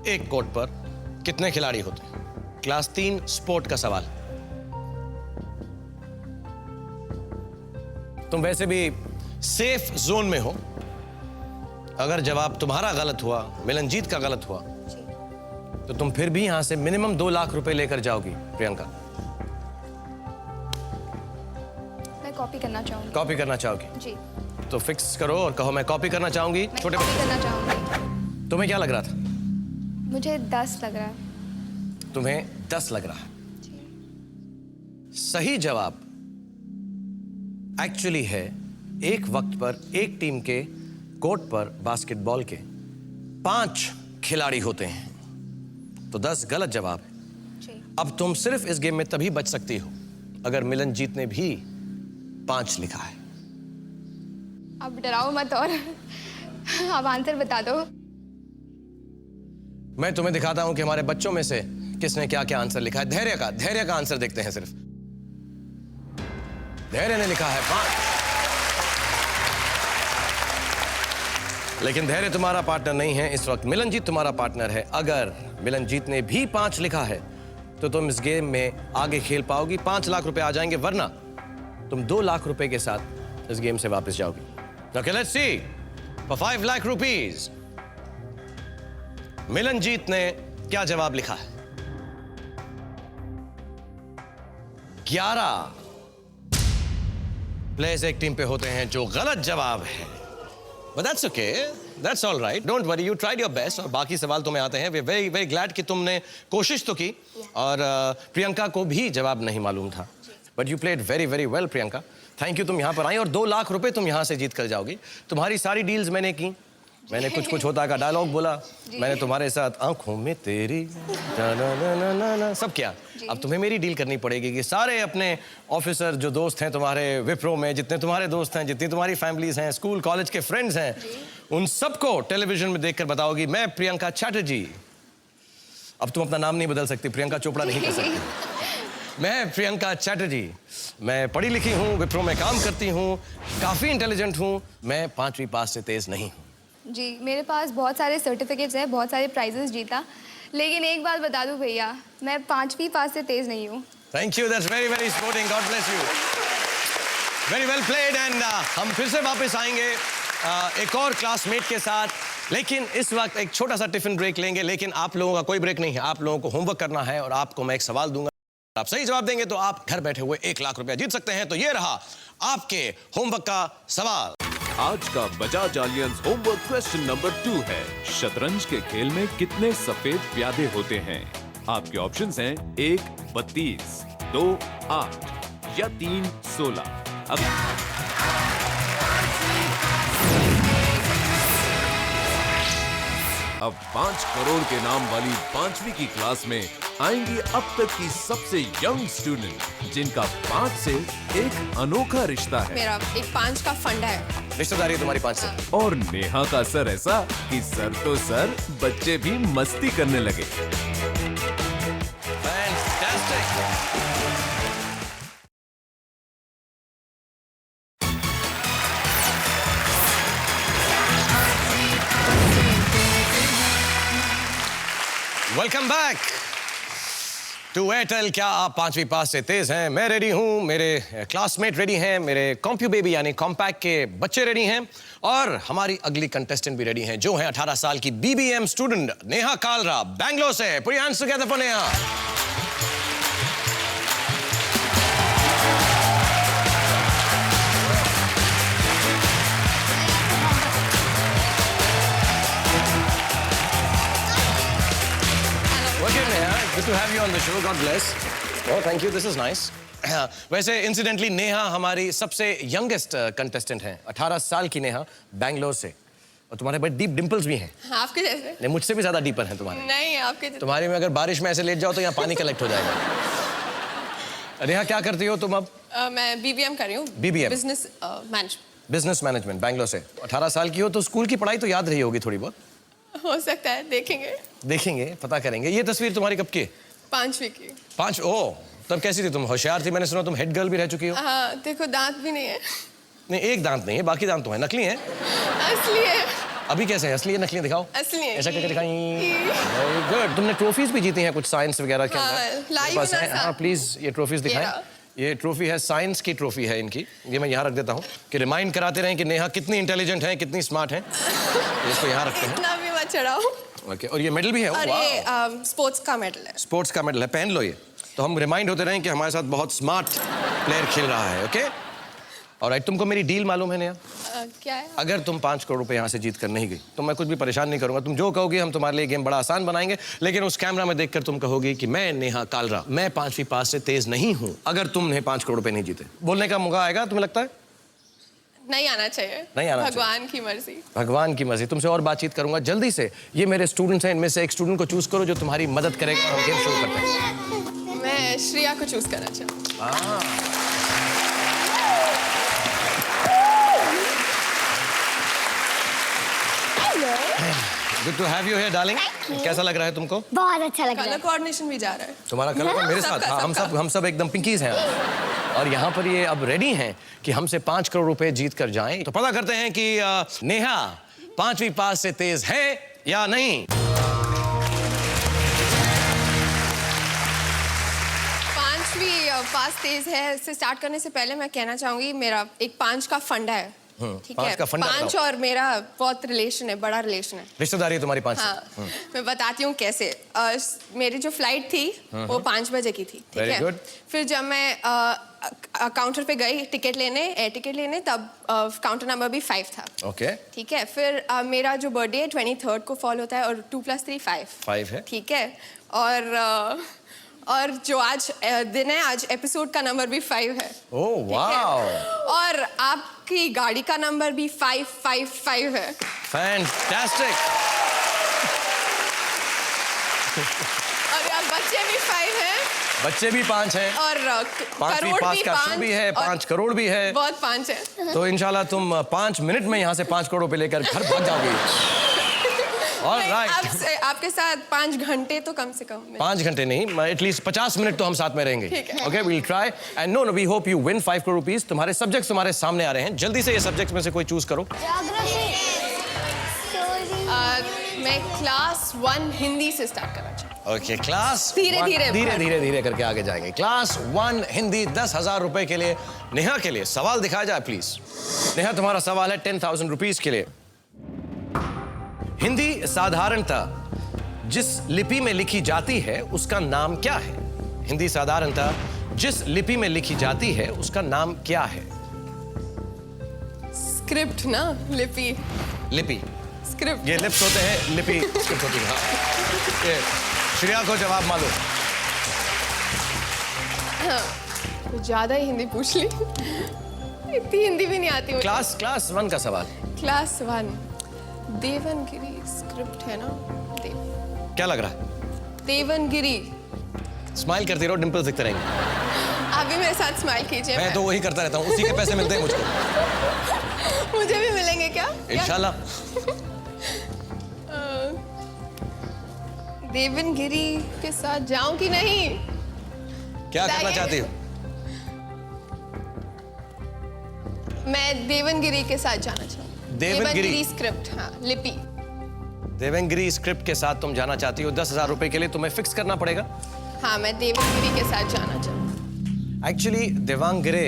एक कोर्ट पर कितने खिलाड़ी होते हैं? क्लास 3 स्पोर्ट का सवाल. तुम वैसे भी सेफ जोन में हो, अगर जवाब तुम्हारा गलत हुआ, मिलनजीत का गलत हुआ, तो तुम फिर भी यहां से मिनिमम 2 लाख रुपए लेकर जाओगी प्रियंका। मैं कॉपी करना चाहूँगी। कॉपी करना चाहोगी? जी। तो फिक्स करो और कहो मैं कॉपी करना चाहूंगी। मैं छोटे कॉपी करना चाहूँगी। तुम्हें क्या लग रहा था? मुझे 10 लग रहा है। तुम्हें 10 लग रहा है। सही जवाब एक्चुअली है, एक वक्त पर एक टीम के कोर्ट पर बास्केटबॉल के 5 खिलाड़ी होते हैं, तो 10 गलत जवाब है। जी। अब तुम सिर्फ इस गेम में तभी बच सकती हो अगर मिलनजीत ने भी 5 लिखा है। अब डराओ मत और अब आंसर बता दो। मैं तुम्हें दिखाता हूं कि हमारे बच्चों में से किसने क्या क्या आंसर लिखा है। धैर्य का आंसर देखते हैं। सिर्फ धैर्य ने लिखा है 5, लेकिन धैर्य तुम्हारा पार्टनर नहीं है इस वक्त। मिलनजीत तुम्हारा पार्टनर है। अगर मिलनजीत ने भी 5 लिखा है तो तुम इस गेम में आगे खेल पाओगी, 5 लाख रुपए आ जाएंगे, वरना तुम 2 लाख रुपए के साथ इस गेम से वापस जाओगी। Okay, let's see. For 5 lakh rupees, मिलनजीत ने क्या जवाब लिखा है? 11 प्लेयर्स एक टीम पे होते हैं, जो गलत जवाब है। But that's okay. That's all right. Don't worry. You tried your best. और बाकी सवाल तुम्हें आते हैं। We're very, very glad कि तुमने कोशिश तो की। और प्रियंका को भी जवाब नहीं मालूम था। But you played very, very well, Priyanka. Thank you, तुम यहाँ पर आई और 2 लाख रुपए तुम यहाँ से जीत कर जाओगी। तुम्हारी सारी डील्स मैंने की। मैंने कुछ कुछ होता का डायलॉग बोला। मैंने तुम्हारे साथ आंखों में तेरी ना ना ना ना ना ना सब किया। अब तुम्हें मेरी डील करनी पड़ेगी कि सारे अपने ऑफिसर जो दोस्त हैं तुम्हारे विप्रो में, जितने तुम्हारे दोस्त हैं, जितनी तुम्हारी फैमिलीज हैं, स्कूल कॉलेज के फ्रेंड्स हैं, उन सबको टेलीविजन में देखकर बताओगी मैं प्रियंका चैटर्जी। अब तुम अपना नाम नहीं बदल सकती, प्रियंका चोपड़ा नहीं कर सकती। मैं प्रियंका चैटर्जी, मैं पढ़ी लिखी हूँ, विप्रो में काम करती हूँ, काफ़ी इंटेलिजेंट हूँ, मैं 5वीं पास से तेज़ नहीं हूँ। जी, मेरे पास बहुत सारे सर्टिफिकेट्स हैं, बहुत सारे प्राइजेस जीता, लेकिन एक बात बता दूं भैया, मैं 5वीं पास से तेज़ नहीं हूँ। Thank you, that's very very sporting, God bless you, very well played. And हम फिर से वापस आएंगे एक और क्लासमेट के साथ, लेकिन इस वक्त एक छोटा सा टिफिन ब्रेक लेंगे। लेकिन आप लोगों का कोई ब्रेक नहीं है, आप लोगों को होमवर्क करना है और आपको मैं एक सवाल दूंगा, आप सही जवाब देंगे तो आप घर बैठे हुए 1 लाख रुपया जीत सकते हैं। तो ये रहा आपके होमवर्क का सवाल। आज का Bajaj alliance homework question number 2 है, शतरंज के खेल में कितने सफेद प्यादे होते हैं? आपके ऑप्शंस हैं 1 32, 2 8 या 3 16। अब 5 करोड़ के नाम वाली 5वीं की क्लास में आएंगी अब तक की सबसे यंग स्टूडेंट, जिनका 5 से एक अनोखा रिश्ता है। मेरा एक 5 का फंडा है। रिश्तेदारी है तुम्हारी 5 से। और नेहा का सर ऐसा कि सर तो सर, बच्चे भी मस्ती करने लगे। Fantastic. Welcome back to Airtel. क्या आप 5वीं पास से तेज हैं? मैं रेडी हूं, मेरे क्लासमेट रेडी हैं, मेरे कॉम्प्यू बेबी यानी कॉम्पैक्ट के बच्चे रेडी हैं, और हमारी अगली कंटेस्टेंट भी रेडी हैं, जो है 18 साल की BBM स्टूडेंट नेहा कालरा, बैंगलोर से। Put your hands together for Neha. Good to have you on the show. God bless. Oh, thank you. This is nice. वैसे इंसिडेंटली नेहा हमारी सबसे यंगेस्ट कंटेस्टेंट हैं, 18 साल की नेहा, बैंगलोर से, और तुम्हारे बड़े डीप डिंपल्स भी हैं। आपके जैसे? नहीं, मुझसे भी ज्यादा डीपर हैं तुम्हारे। नहीं, आपके जैसे। तुम्हारी में अगर बारिश में ऐसे लेट जाओ तो यहाँ पानी कलेक्ट हो जाएगा। नेहा, क्या करती हो तुम अब? मैं BBM कर रही हूँ। BBM? Business management. Business management, Bangalore से। 18 साल की हो तो स्कूल की पढ़ाई तो याद रही होगी थोड़ी बहुत। हो सकता है, देखेंगे। देखेंगे, पता करेंगे। ये तस्वीर तुम्हारी कब की है? 5वीं की। 5? ओह, तब कैसी थी तुम? होशियार थी, मैंने सुना तुम हेड गर्ल भी रह चुकी हो। हाँ, देखो दांत भी नहीं है। नहीं, एक दांत नहीं है, बाकी दांत तो है, नकली है। असली है। अभी कैसे है? असली है, नकली है? दिखाओ। असली है। ऐसा करके दिखाई। Very good. तुमने ट्रॉफीज भी जीती हैं कुछ साइंस वगैरह के अंदर? लाई बस है। हाँ, प्लीज ये ट्रॉफीज दिखाएं। ये ट्रॉफी है, साइंस की ट्रॉफी है इनकी। ये मैं यहाँ रख देता हूँ कि रिमाइंड कराते रहें कि नेहा कितनी इंटेलिजेंट है, कितनी स्मार्ट है। इसको यहाँ रखते हैं। इतना भी मत चढ़ाओ। ओके, और ये मेडल भी है। और ये स्पोर्ट्स का मेडल है। स्पोर्ट्स का मेडल है, पहन लो ये। तो हम रिमाइंड होते रहें कि हमारे साथ बहुत स्मार्ट प्लेयर खेल रहा है। ओके, और तुमको मेरी डील मालूम है नेहा? क्या है? अगर तुम 5 करोड़ रुपए यहाँ से जीत कर नहीं गई तो मैं कुछ भी परेशान नहीं करूंगा। तुम जो कहोगी हम तुम्हारे लिए गेम बड़ा आसान बनाएंगे, लेकिन उस कैमरा में देखकर तुम कहोगी कि मैं नेहा कालरा, मैं 5वीं पास से तेज नहीं हूँ। अगर तुमने 5 करोड़ रुपए नहीं जीते, बोलने का मौका आएगा तुम्हें लगता है? नहीं आना चाहिए। नहीं आना भगवान की मर्जी। भगवान की मर्जी। तुमसे और बातचीत करूंगा जल्दी से। ये मेरे स्टूडेंट्स हैं, इनमें से एक स्टूडेंट को चूज करो जो तुम्हारी मदद करेगा। हम गेम शुरू करते हैं। मैं श्रेया को चूज करना चाहूँ। Good to have you here darling. कैसा लग रहा है तुमको? बहुत अच्छा लग रहा कलर है। कोऑर्डिनेशन भी जा रहा है। तुम्हारा कलर मेरे साथ। हाँ, हम सब एकदम पिंकीज हैं। और यहाँ पर ये अब रेडी हैं कि हमसे 5 करोड़ रुपए जीत कर जाएं। तो पता करते हैं कि नेहा 5वीं पास से तेज है या नहीं। 5वीं पास तेज है। इससे स्टार्ट करने से पहले मैं कहना चाहूंगी मेरा एक 5 का फंडा है। ठीक 5 है, का फंडा 5 और मेरा बहुत रिलेशन है, बड़ा रिलेशन है। रिश्तेदारी है तुम्हारी 5 से। हाँ, मैं बताती हूँ कैसे। मेरी जो फ्लाइट थी वो 5 बजे की थी। ठीक Very है, good. फिर जब मैं काउंटर पे गई टिकट लेने, एयर टिकट लेने, तब काउंटर नंबर भी 5 था। ओके, ठीक है, फिर मेरा जो बर्थडे है 23rd को फॉल होता है और 2 + 3 5 5 है। ठीक है, और जो आज दिन है, आज एपिसोड का नंबर भी 5 है। ओह वाओ, और आपकी गाड़ी का नंबर भी 555 है। फैंटास्टिक। और यार बच्चे भी 5 हैं बच्चे भी 5 हैं और 5वीं करोड़ पास भी का 5 शो भी है, 5 करोड़ भी है। बहुत 5 है। तो इंशाल्लाह तुम 5 मिनट में यहाँ से 5 करोड़ रुपए लेकर घर भाग जाओगी। आपके साथ 5 घंटे तो कम से कम 5 घंटे नहीं, एटलीस्ट 50 मिनट तो हम साथ में रहेंगे। ठीक है। Okay, we'll try and no we hope you win 5 crore rupees. तुम्हारे सब्जेक्ट्स तुम्हारे सामने आ रहे हैं, जल्दी से ये सब्जेक्ट्स में से कोई चूज करो। मैं क्लास 1 हिंदी से स्टार्ट करना चाहूँ। ओके, क्लास धीरे धीरे करके आगे जाएंगे। क्लास 1 हिंदी 10,000 रुपए के लिए नेहा के लिए सवाल दिखाया जाए प्लीज। नेहा, तुम्हारा सवाल है 10,000 रुपीज के लिए। हिंदी साधारणतः जिस लिपि में लिखी जाती है उसका नाम क्या है? हिंदी साधारणतः जिस लिपि में लिखी जाती है उसका नाम क्या है? स्क्रिप्ट ना, लिपि। लिपि, स्क्रिप्ट। ये लिप्स होते हैं, लिपि स्क्रिप्ट होती है। हाँ। ये श्रेया को जवाब मालूम। हाँ, ज्यादा ही हिंदी पूछ ली। इतनी हिंदी भी नहीं आती मुझे। क्लास 1 का सवाल। क्लास 1 देवनगिरी स्क्रिप्ट है ना? क्या लग रहा है? देवनगिरी। स्माइल करती रहो, डिंपल्स दिखते रहेंगे। आप भी मेरे साथ स्माइल कीजिए। मैं तो वही करता रहता हूँ, उसी के पैसे मिलते हैं मुझको। मुझे भी मिलेंगे क्या? इंशाल्लाह। देवनगिरी के साथ जाऊं कि नहीं? क्या करना चाहती हो? मैं देवनगिरी के साथ जाना चाहूँ। देवनगिरी स्क्रिप्ट, हाँ, लिपि। देवनगिरी स्क्रिप्ट के साथ तुम जाना चाहती हो। 10,000 रुपए के लिए तुम्हें फिक्स करना पड़ेगा। हाँ, मैं देवनगिरी के साथ जाना चाहूँ। एक्चुअली देवांगिरे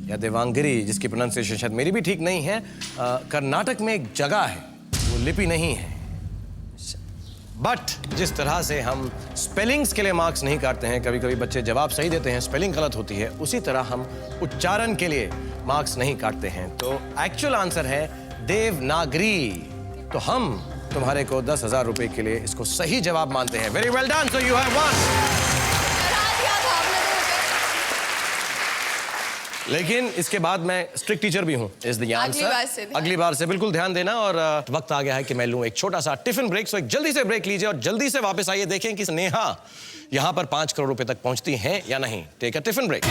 या देवांगिरी, जिसकी प्रोनाउंसिएशन शायद मेरी भी ठीक नहीं है, कर्नाटक में एक जगह है, वो लिपि नहीं है। बट जिस तरह से हम स्पेलिंग्स के लिए मार्क्स नहीं काटते हैं, कभी कभी बच्चे जवाब सही देते हैं, स्पेलिंग गलत होती है, उसी तरह हम उच्चारण के लिए मार्क्स नहीं काटते हैं। तो एक्चुअल आंसर है देवनागरी। तो हम तुम्हारे को 10,000 रुपए के लिए इसको सही जवाब मानते हैं। Very well done, so you have one. लेकिन इसके बाद मैं स्ट्रिक्ट टीचर भी हूँ। Is the answer. अगली बार से बिल्कुल ध्यान देना। और वक्त आ गया है कि मैं लूँ एक छोटा सा टिफिन ब्रेक। सो एक जल्दी से ब्रेक लीजिए और जल्दी से वापस आइए, देखें कि नेहा यहाँ पर 5 करोड़ रुपए तक पहुंचती हैं या नहीं। Take a tiffin break.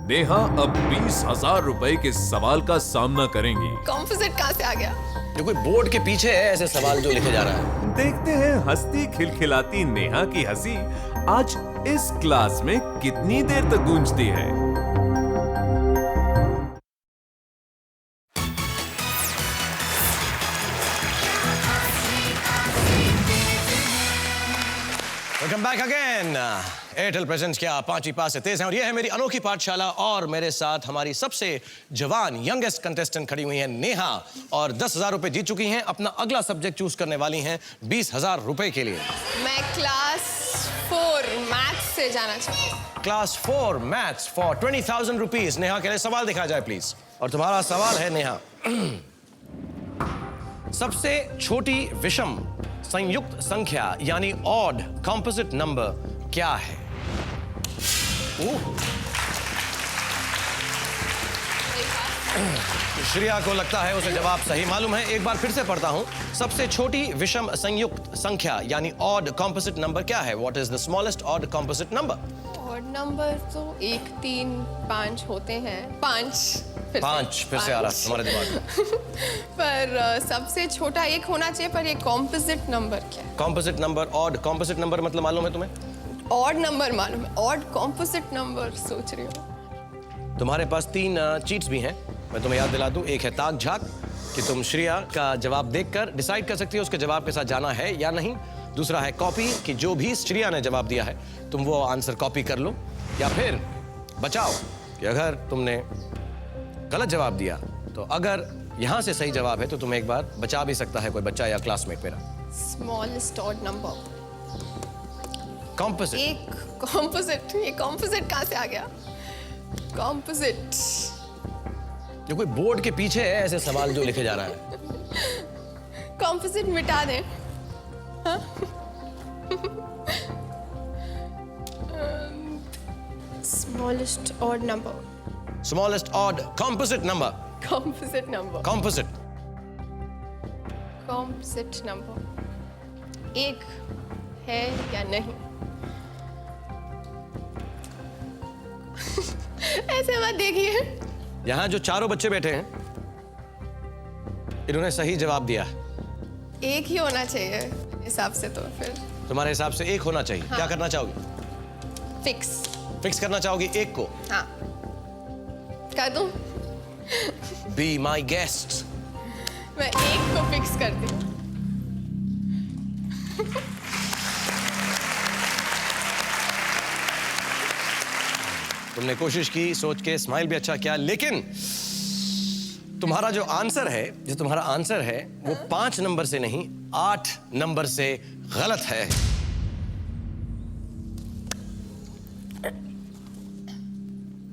Neha अब 20,000 रुपए के सवाल का सामना करेंगी। कॉम्पोजिट कहाँ से आ गया? ये कोई बोर्ड के पीछे है ऐसे सवाल जो लिखे जा रहा है। देखते हैं हंसती खिलखिलाती नेहा की हंसी आज इस क्लास में कितनी देर तक गूंजती है। Welcome back again. Airtel presents क्या पांचवी पास से तेज हैं, और ये है मेरी अनोखी पाठशाला, और मेरे साथ हमारी सबसे जवान यंगेस्ट कंटेस्टेंट खड़ी हुई हैं नेहा, और 10,000 रुपए जीत चुकी हैं। अपना अगला सब्जेक्ट चूज करने वाली हैं 20,000 रुपए के लिए। मैं क्लास 4 मैथ्स से जाना चाहती हूँ। Class 4 maths for 20,000 rupees. Neha के लिए सवाल दिखा जाए प्लीज। और तुम्हारा सवाल है नेहा, सबसे छोटी विषम संयुक्त संख्या यानी ऑड कॉम्पोजिट नंबर क्या है? श्रेया को लगता है उसे जवाब सही मालूम है। एक बार फिर से पढ़ता हूं, सबसे छोटी विषम संयुक्त संख्या यानी ऑड कॉम्पोजिट नंबर क्या है? What is the smallest odd composite number? Odd number तो 1, 3, 5 होते हैं। 5 फिर से आ रहा तुम्हारे दिमाग में। पर सबसे छोटा एक होना चाहिए, पर ये कॉम्पोजिट नंबर क्या है? Composite number, odd composite number मतलब मालूम है तुम्हें? ऑड नंबर मालूम है, ऑड कॉम्पोजिट नंबर सोच रही हूँ। तुम्हारे पास 3 चीट्स भी हैं, मैं तुम्हें याद दिला दूं। एक है ताक झाक, कि तुम श्रेया का जवाब देखकर डिसाइड कर सकती हो उसके जवाब के साथ जाना है या नहीं। दूसरा है कॉपी, कि जो भी श्रेया ने जवाब दिया है तुम वो आंसर कॉपी कर लो। या फिर बचाओ, कि अगर तुमने गलत जवाब दिया तो अगर यहां से सही जवाब है तो तुम्हें एक बार बचा भी सकता है कोई बच्चा या क्लासमेट मेरा। Smallest odd number, composite. एक कॉम्पोजिट, ये कॉम्पोजिट कहाँ से आ गया? कॉम्पोजिट, जो कोई बोर्ड के पीछे है ऐसे सवाल जो लिखे जा रहा है। कॉम्पोजिट मिटा दें। Smallest odd number, smallest odd composite number, composite number, composite. Composite number एक है या नहीं? ऐसे मत देखिए। यहां जो चारों बच्चे बैठे हैं इन्होंने सही जवाब दिया। एक ही होना चाहिए हिसाब से, तो फिर तुम्हारे हिसाब से एक होना चाहिए। हाँ। क्या करना चाहोगी? फिक्स करना चाहोगी एक को? हाँ, कर दूं? Be my guest. मैं एक को फिक्स करती हूँ। तुमने कोशिश की, सोच के स्माइल भी अच्छा किया, लेकिन तुम्हारा जो आंसर है वो 5 नंबर से नहीं 8 नंबर से गलत है।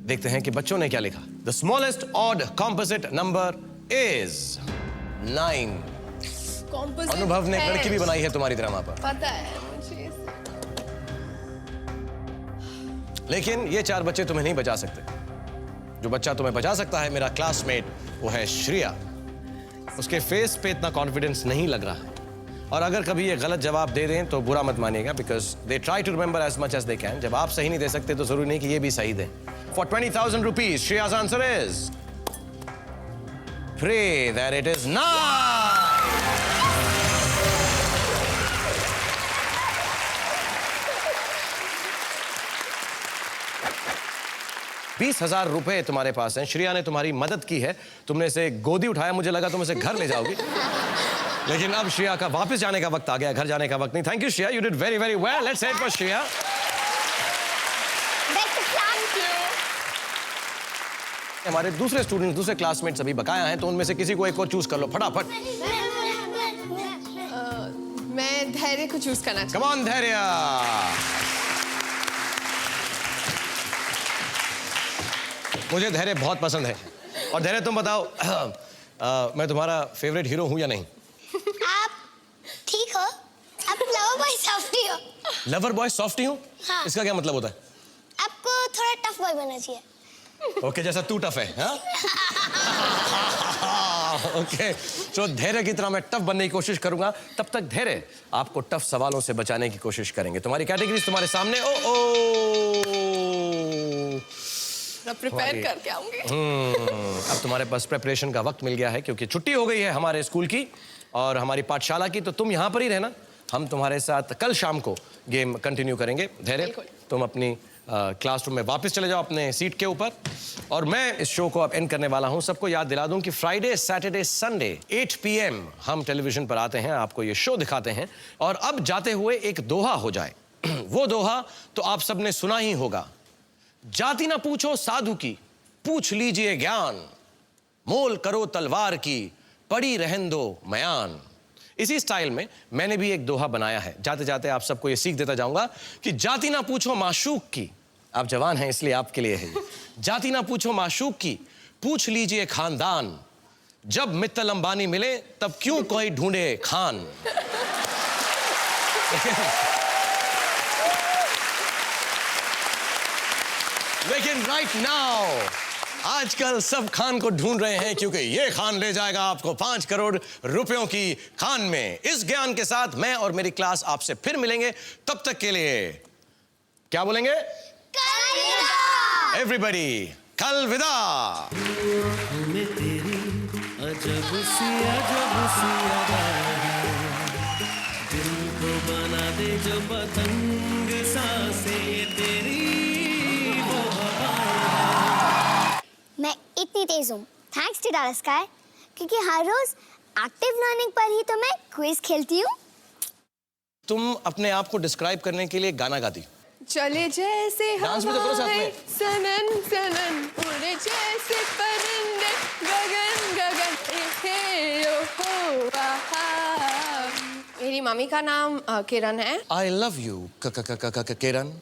देखते हैं कि बच्चों ने क्या लिखा। The smallest odd composite number is 9। Composite अनुभव ने है। लड़की भी बनाई है तुम्हारी तरह वहां पर, पता है मुझे। लेकिन ये 4 बच्चे तुम्हें नहीं बचा सकते। जो बच्चा तुम्हें बचा सकता है मेरा क्लासमेट, वो है श्रेया। उसके फेस पे इतना कॉन्फिडेंस नहीं लग रहा है, और अगर कभी ये गलत जवाब दे दें तो बुरा मत मानिएगा, because they try to remember as much as they can. जब आप सही नहीं दे सकते तो जरूरी नहीं कि ये भी सही दें। For 20,000 rupees Shreya's answer is pray that it is 9। 20,000 रुपए तुम्हारे पास हैं। श्रेया ने तुम्हारी मदद की है, तुमने इसे गोदी उठाया, मुझे लगा तुम इसे घर ले जाओगी, लेकिन अब श्रेया का वापस जाने का वक्त आ गया, घर जाने का वक्त नहीं। Thank you Shreya, you did very very well. Let's head for Shreya. हमारे दूसरे स्टूडेंट्स, दूसरे क्लासमेट्स अभी बकाया हैं, तो उनमें से किसी को एक और चूज कर लो फटाफट। मैं धैर्य को चूज करना चाहती कम ऑन धैर्य। मुझे धैर्य बहुत पसंद है। और धैर्य तुम बताओ, मैं तुम्हारा फेवरेट हीरो हूं या नहीं? आप ठीक हो? आप लवर बॉय सॉफ्टी हो? लवर बॉय सॉफ्टी हूं? हाँ। इसका क्या मतलब होता है? आपको थोड़ा टफ बॉय बनना चाहिए। ओके, जैसा तू टफ है, हाँ? ओके, तो धैर्य की तरह मैं टफ बनने की कोशिश करूंगा। तब तक धैर्य आपको टफ सवालों से बचाने की कोशिश करेंगे। तुम्हारी कैटेगरीज तुम्हारे सामने। मैं प्रिपेयर करके आऊंगी। अब तुम्हारे पास प्रेपरेशन का वक्त मिल गया है, क्योंकि छुट्टी हो गई है हमारे स्कूल की और हमारी पाठशाला की। तो तुम यहाँ पर ही रहना, हम तुम्हारे साथ कल शाम को गेम कंटिन्यू करेंगे। धैर्य, तुम अपनी क्लासरूम में वापस चले जाओ अपने सीट के ऊपर, और मैं इस शो को अब एंड करने वाला हूं। सबको याद दिला दूं कि फ्राइडे, सैटरडे, संडे 8 PM हम टेलीविजन पर आते हैं, आपको ये शो दिखाते हैं। और अब जाते हुए एक दोहा हो जाए, वो दोहा तो आप सबने सुना ही होगा, जाति ना पूछो साधु की, पूछ लीजिए ज्ञान, मोल करो तलवार की, पड़ी रहन दो मयान। इसी स्टाइल में मैंने भी एक दोहा बनाया है। जाते जाते आप सबको ये सीख देता जाऊंगा कि जाति ना पूछो माशूक की, आप जवान हैं इसलिए आपके लिए है ये। जाति ना पूछो माशूक की, पूछ लीजिए खानदान, जब मित्तल अंबानी मिले तब क्यों कोई ढूंढे खान। लेकिन राइट नाउ आजकल सब खान को ढूंढ रहे हैं, क्योंकि ये खान ले जाएगा आपको 5 करोड़ रुपयों की खान में। इस ज्ञान के साथ मैं और मेरी क्लास आपसे फिर मिलेंगे। तब तक के लिए क्या बोलेंगे? एवरीबडी कल विदा। हमें तेरी अजब सी अदाएं हैं, दिल को बना दे जो पतंग सांसें ये तेरी वो हवाएं हैं। मैं इतनी तेज हूँ थैंक्स टू डाटा स्काई, क्योंकि हर रोज एक्टिव लर्निंग पर ही तो मैं क्विज खेलती हूँ। तुम अपने आप को डिस्क्राइब करने के लिए गाना गाती। चले जैसे डांस भी तो करो साथ में। हवाएं, सनन सनन उड़े जैसे परिंदे, गगन गगन हे ओ हो आहा। मेरी मम्मी का नाम किरण है। I love you Kiran.